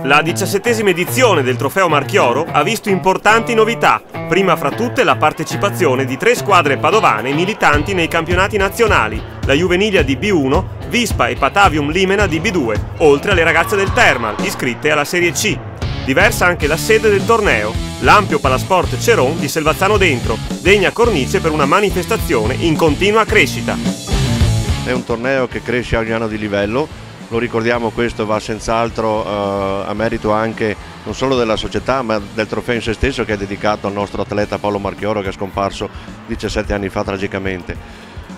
La 17ª edizione del Trofeo Marchioro ha visto importanti novità, prima fra tutte la partecipazione di 3 squadre padovane militanti nei campionati nazionali, la Juvenilia di B1, Vispa e Patavium Limena di B2, oltre alle ragazze del Thermal, iscritte alla Serie C. Diversa anche la sede del torneo, l'ampio Palasport Ceron di Selvazzano Dentro, degna cornice per una manifestazione in continua crescita. È un torneo che cresce ogni anno di livello. Lo ricordiamo, questo va senz'altro a merito anche non solo della società ma del trofeo in se stesso, che è dedicato al nostro atleta Paolo Marchioro, che è scomparso 17 anni fa tragicamente.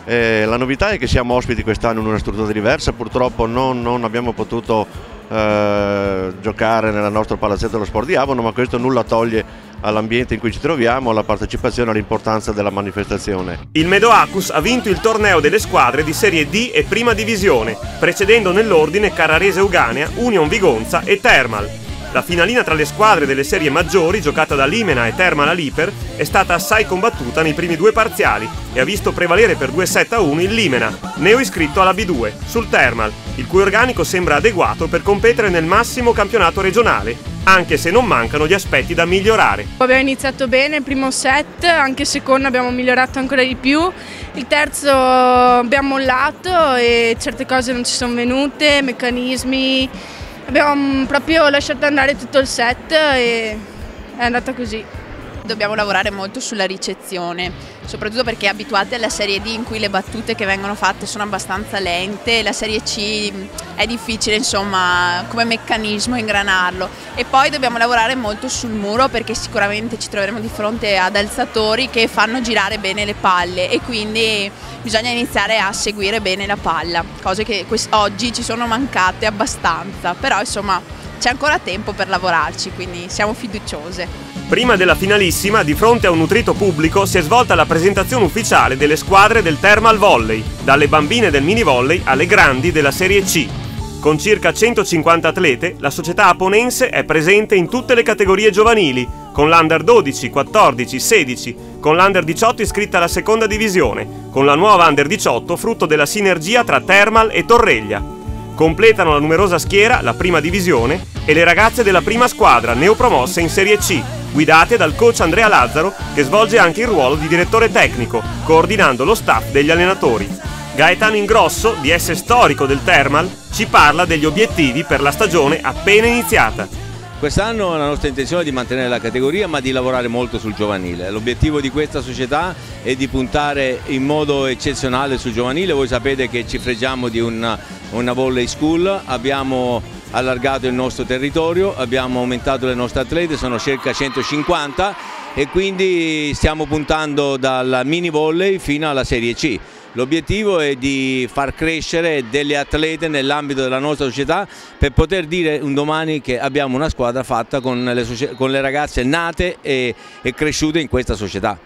La novità è che siamo ospiti quest'anno in una struttura diversa, purtroppo non abbiamo potuto giocare nel nostro palazzetto dello sport di Avono, ma questo nulla toglie all'ambiente in cui ci troviamo, alla partecipazione e all'importanza della manifestazione. Il Medoacus ha vinto il torneo delle squadre di Serie D e Prima Divisione, precedendo nell'ordine Carrarese Euganea, Union Vigonza e Thermal. La finalina tra le squadre delle serie maggiori, giocata da Limena e Thermal a Liper, è stata assai combattuta nei primi 2 parziali e ha visto prevalere per 2-7-1 il Limena, neo iscritto alla B2, sul Thermal, il cui organico sembra adeguato per competere nel massimo campionato regionale, anche se non mancano gli aspetti da migliorare. Abbiamo iniziato bene il primo set, anche il secondo abbiamo migliorato ancora di più, il terzo abbiamo mollato e certe cose non ci sono venute, meccanismi. Abbiamo proprio lasciato andare tutto il set e è andata così. Dobbiamo lavorare molto sulla ricezione, soprattutto perché abituati alla Serie D in cui le battute che vengono fatte sono abbastanza lente, la Serie C è difficile insomma come meccanismo ingranarlo, e poi dobbiamo lavorare molto sul muro perché sicuramente ci troveremo di fronte ad alzatori che fanno girare bene le palle e quindi bisogna iniziare a seguire bene la palla, cose che oggi ci sono mancate abbastanza, però insomma c'è ancora tempo per lavorarci, quindi siamo fiduciose. Prima della finalissima, di fronte a un nutrito pubblico, si è svolta la presentazione ufficiale delle squadre del Thermal Volley, dalle bambine del mini volley alle grandi della Serie C. Con circa 150 atlete, la società aponense è presente in tutte le categorie giovanili, con l'Under 12, 14, 16, con l'Under 18 iscritta alla seconda divisione, con la nuova Under 18 frutto della sinergia tra Thermal e Torreglia. Completano la numerosa schiera la prima divisione e le ragazze della prima squadra neopromosse in Serie C, guidate dal coach Andrea Lazzaro, che svolge anche il ruolo di direttore tecnico, coordinando lo staff degli allenatori. Gaetano Ingrosso, DS storico del Thermal, ci parla degli obiettivi per la stagione appena iniziata. Quest'anno la nostra intenzione è di mantenere la categoria ma di lavorare molto sul giovanile. L'obiettivo di questa società è di puntare in modo eccezionale sul giovanile. Voi sapete che ci fregiamo di una volley school, abbiamo allargato il nostro territorio, abbiamo aumentato le nostre atlete, sono circa 150 e quindi stiamo puntando dal mini volley fino alla Serie C. L'obiettivo è di far crescere delle atlete nell'ambito della nostra società per poter dire un domani che abbiamo una squadra fatta con le ragazze nate e cresciute in questa società.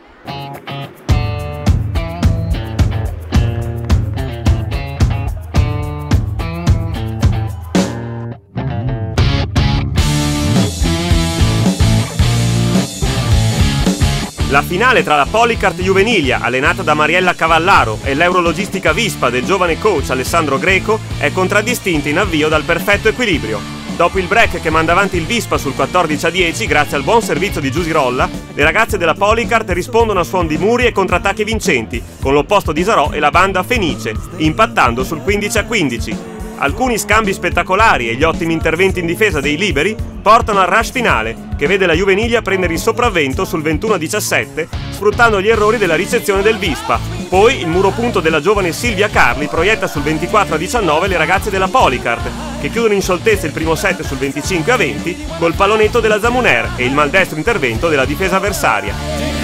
La finale tra la Polycart Juvenilia, allenata da Mariella Cavallaro, e l'Eurologistica Vispa del giovane coach Alessandro Greco è contraddistinta in avvio dal perfetto equilibrio. Dopo il break che manda avanti il Vispa sul 14-10 grazie al buon servizio di Giusy Rolla, le ragazze della Polycart rispondono a suon di muri e contrattacchi vincenti, con l'opposto di Sarò e la banda Fenice, impattando sul 15-15. Alcuni scambi spettacolari e gli ottimi interventi in difesa dei liberi portano al rush finale, che vede la Juvenilia prendere il sopravvento sul 21-17, sfruttando gli errori della ricezione del Vispa. Poi il muro punto della giovane Silvia Carli proietta sul 24-19 le ragazze della Polycart, che chiudono in scioltezza il primo set sul 25-20 col pallonetto della Zamuner e il maldestro intervento della difesa avversaria.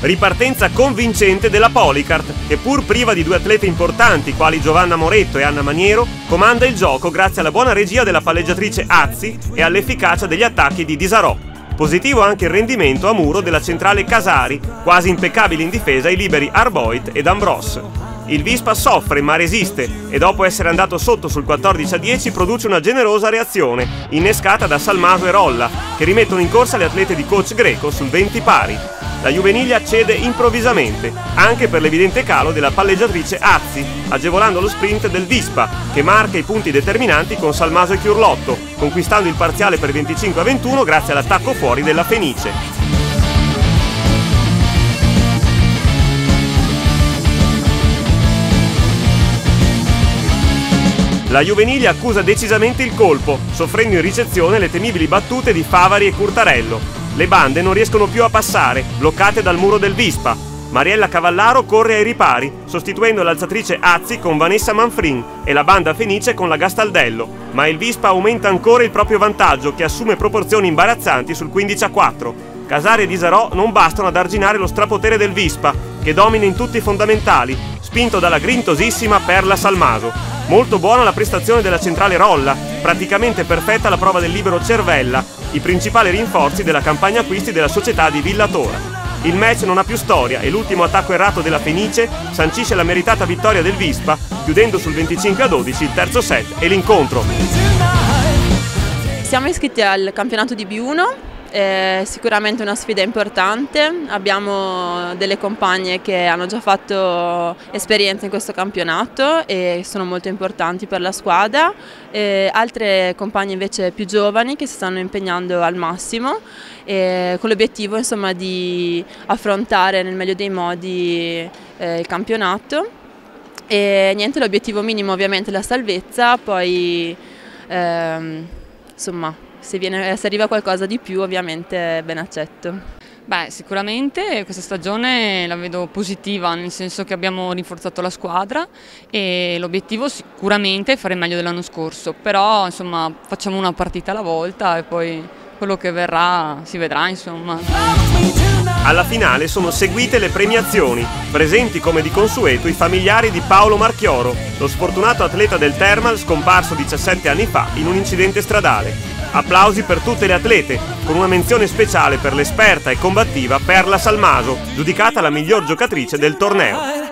Ripartenza convincente della Polycart, che pur priva di 2 atlete importanti quali Giovanna Moretto e Anna Maniero, comanda il gioco grazie alla buona regia della palleggiatrice Azzi e all'efficacia degli attacchi di Di Sarò. Positivo anche il rendimento a muro della centrale Casari, quasi impeccabili in difesa i liberi Arboit ed Ambros. Il Vispa soffre ma resiste e dopo essere andato sotto sul 14-10 produce una generosa reazione, innescata da Salmaso e Rolla, che rimettono in corsa le atlete di coach Greco sul 20 pari. La Juveniglia cede improvvisamente, anche per l'evidente calo della palleggiatrice Azzi, agevolando lo sprint del Vispa, che marca i punti determinanti con Salmaso e Chiurlotto, conquistando il parziale per 25-21 grazie all'attacco fuori della Fenice. La Juveniglia accusa decisamente il colpo, soffrendo in ricezione le temibili battute di Favari e Curtarello. Le bande non riescono più a passare, bloccate dal muro del Vispa. Mariella Cavallaro corre ai ripari, sostituendo l'alzatrice Azzi con Vanessa Manfrin e la banda Fenice con la Gastaldello, ma il Vispa aumenta ancora il proprio vantaggio, che assume proporzioni imbarazzanti sul 15-4. Casari e Disarò non bastano ad arginare lo strapotere del Vispa, che domina in tutti i fondamentali, spinto dalla grintosissima Perla Salmaso. Molto buona la prestazione della centrale Rolla, praticamente perfetta la prova del libero Cervella, i principali rinforzi della campagna acquisti della società di Villa Tora. Il match non ha più storia e l'ultimo attacco errato della Fenice sancisce la meritata vittoria del Vispa, chiudendo sul 25-12 il terzo set e l'incontro. Siamo iscritti al campionato di B1. È sicuramente una sfida importante, abbiamo delle compagne che hanno già fatto esperienza in questo campionato e sono molto importanti per la squadra, altre compagne invece più giovani che si stanno impegnando al massimo con l'obiettivo insomma di affrontare nel meglio dei modi il campionato. E niente, l'obiettivo minimo ovviamente è la salvezza, poi insomma se arriva qualcosa di più ovviamente ben accetto. Beh, sicuramente questa stagione la vedo positiva, nel senso che abbiamo rinforzato la squadra e l'obiettivo sicuramente è fare meglio dell'anno scorso, però insomma facciamo una partita alla volta e poi quello che verrà si vedrà insomma. Alla finale sono seguite le premiazioni, presenti come di consueto i familiari di Paolo Marchioro, lo sfortunato atleta del Thermal scomparso 17 anni fa in un incidente stradale. Applausi per tutte le atlete, con una menzione speciale per l'esperta e combattiva Perla Salmaso, giudicata la miglior giocatrice del torneo.